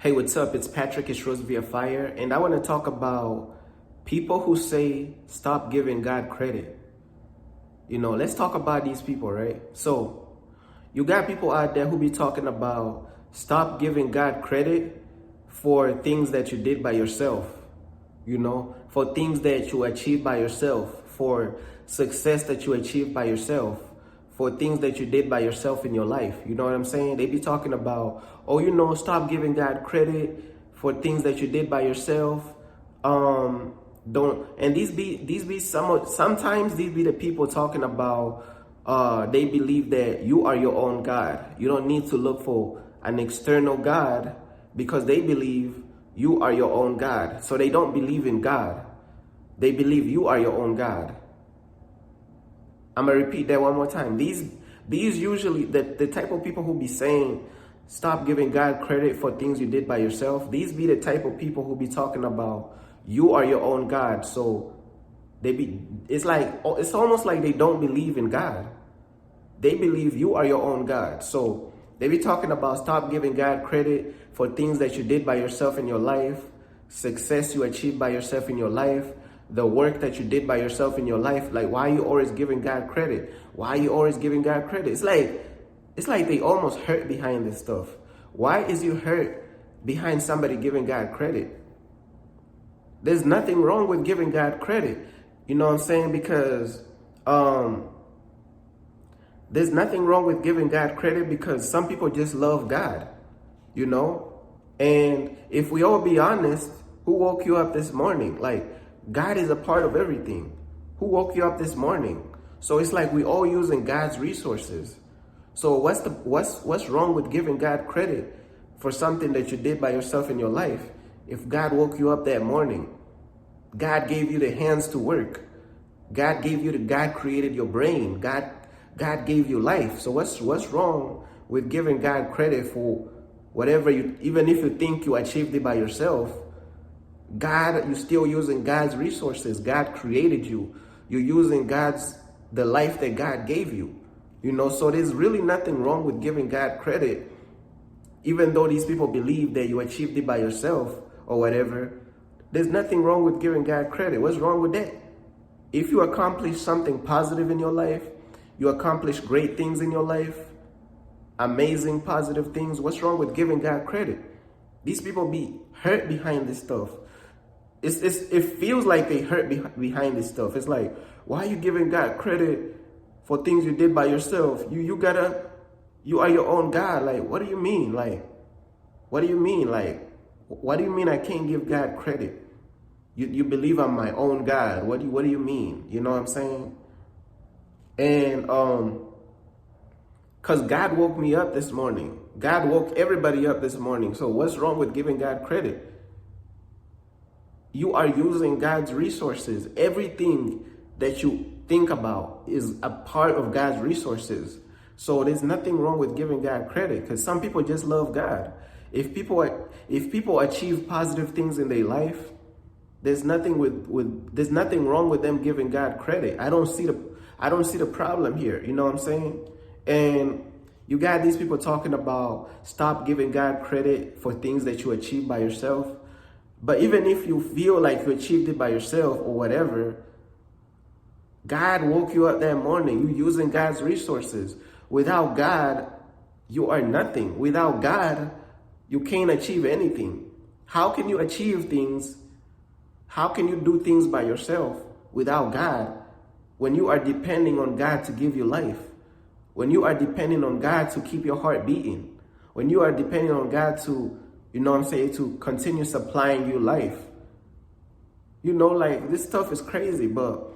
Hey, what's up? It's Patrick. It's Rose via Fire, and I want to talk about people who say stop giving God credit. Let's talk about these people, right? So, you got people out there who be talking about stop giving God credit for things that you did by yourself, for things that you achieved by yourself, for success that you achieved by yourself, for things that you did by yourself in your life. You know what I'm saying? They be talking about, stop giving God credit for things that you did by yourself. Don't and these be sometimes these be the people talking about they believe that you are your own God. You don't need to look for an external God because they believe you are your own God. So they don't believe in God. They believe you are your own God. I'm gonna repeat that one more time. These usually the type of people who be saying stop giving God credit for things you did by yourself. These be the type of people who be talking about you are your own God. So it's almost like they don't believe in God. They believe you are your own God. So they be talking about stop giving God credit for things that you did by yourself in your life, success you achieved by yourself in your life, the work that you did by yourself in your life. Like, why are you always giving God credit? Why are you always giving God credit? It's like they almost hurt behind this stuff. Why is you hurt behind somebody giving God credit? There's nothing wrong with giving God credit. You know what I'm saying? Because there's nothing wrong with giving God credit because some people just love God, And if we all be honest, who woke you up this morning? Like, God is a part of everything. Who woke you up this morning? So it's like we all using God's resources. So what's wrong with giving God credit for something that you did by yourself in your life? If God woke you up that morning, God gave you the hands to work. God created your brain. God gave you life. So what's wrong with giving God credit for whatever even if you think you achieved it by yourself? You're still using God's resources. God created you. You're using the life that God gave you. So there's really nothing wrong with giving God credit, even though these people believe that you achieved it by yourself or whatever. There's nothing wrong with giving God credit. What's wrong with that? If you accomplish something positive in your life, you accomplish great things in your life, amazing positive things, what's wrong with giving God credit? These people be hurt behind this stuff. It feels like they hurt behind this stuff. It's like, why are you giving God credit for things you did by yourself? You are your own God. Like, what do you mean? Like, what do you mean? Like, what do you mean I can't give God credit? You believe I'm my own God. What do you mean? You know what I'm saying? And because God woke me up this morning. God woke everybody up this morning. So what's wrong with giving God credit? You are using God's resources. Everything that you think about is a part of God's resources. So there's nothing wrong with giving God credit because some people just love God. If people achieve positive things in their life, there's nothing wrong with them giving God credit. I don't see the problem here. You know what I'm saying? And you got these people talking about stop giving God credit for things that you achieve by yourself. But even if you feel like you achieved it by yourself or whatever, God woke you up that morning. You're using God's resources. Without God, you are nothing. Without God, you can't achieve anything. How can you achieve things? How can you do things by yourself without God when you are depending on God to give you life? When you are depending on God to keep your heart beating? When you are depending on God to, to continue supplying you life? This stuff is crazy, but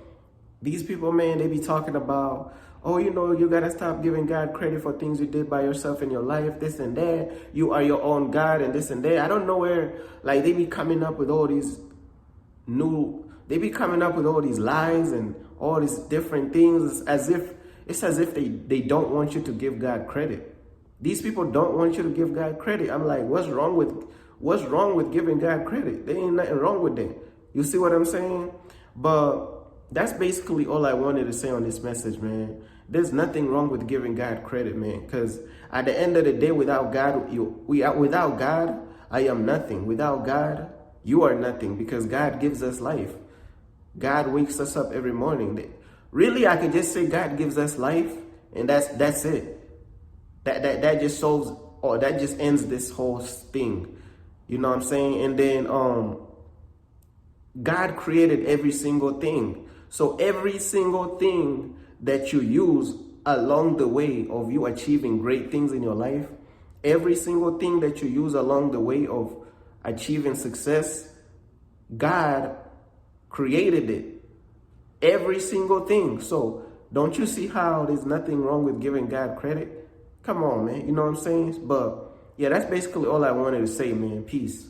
these people, man, they be talking about, you gotta stop giving God credit for things you did by yourself in your life, this and that. You are your own God and this and that. I don't know where, they be coming up with all these lies and all these different things as if they don't want you to give God credit. These people don't want you to give God credit. I'm like, what's wrong with giving God credit? There ain't nothing wrong with that. You see what I'm saying? But that's basically all I wanted to say on this message, man. There's nothing wrong with giving God credit, man. Because at the end of the day, without God, I am nothing. Without God, you are nothing, because God gives us life. God wakes us up every morning. Really, I could just say God gives us life, and that's it. That just solves, or that just ends this whole thing. You know what I'm saying? And then God created every single thing. So every single thing that you use along the way of you achieving great things in your life, every single thing that you use along the way of achieving success, God created it. Every single thing. So don't you see how there's nothing wrong with giving God credit? Come on, man. You know what I'm saying? But yeah, that's basically all I wanted to say, man. Peace.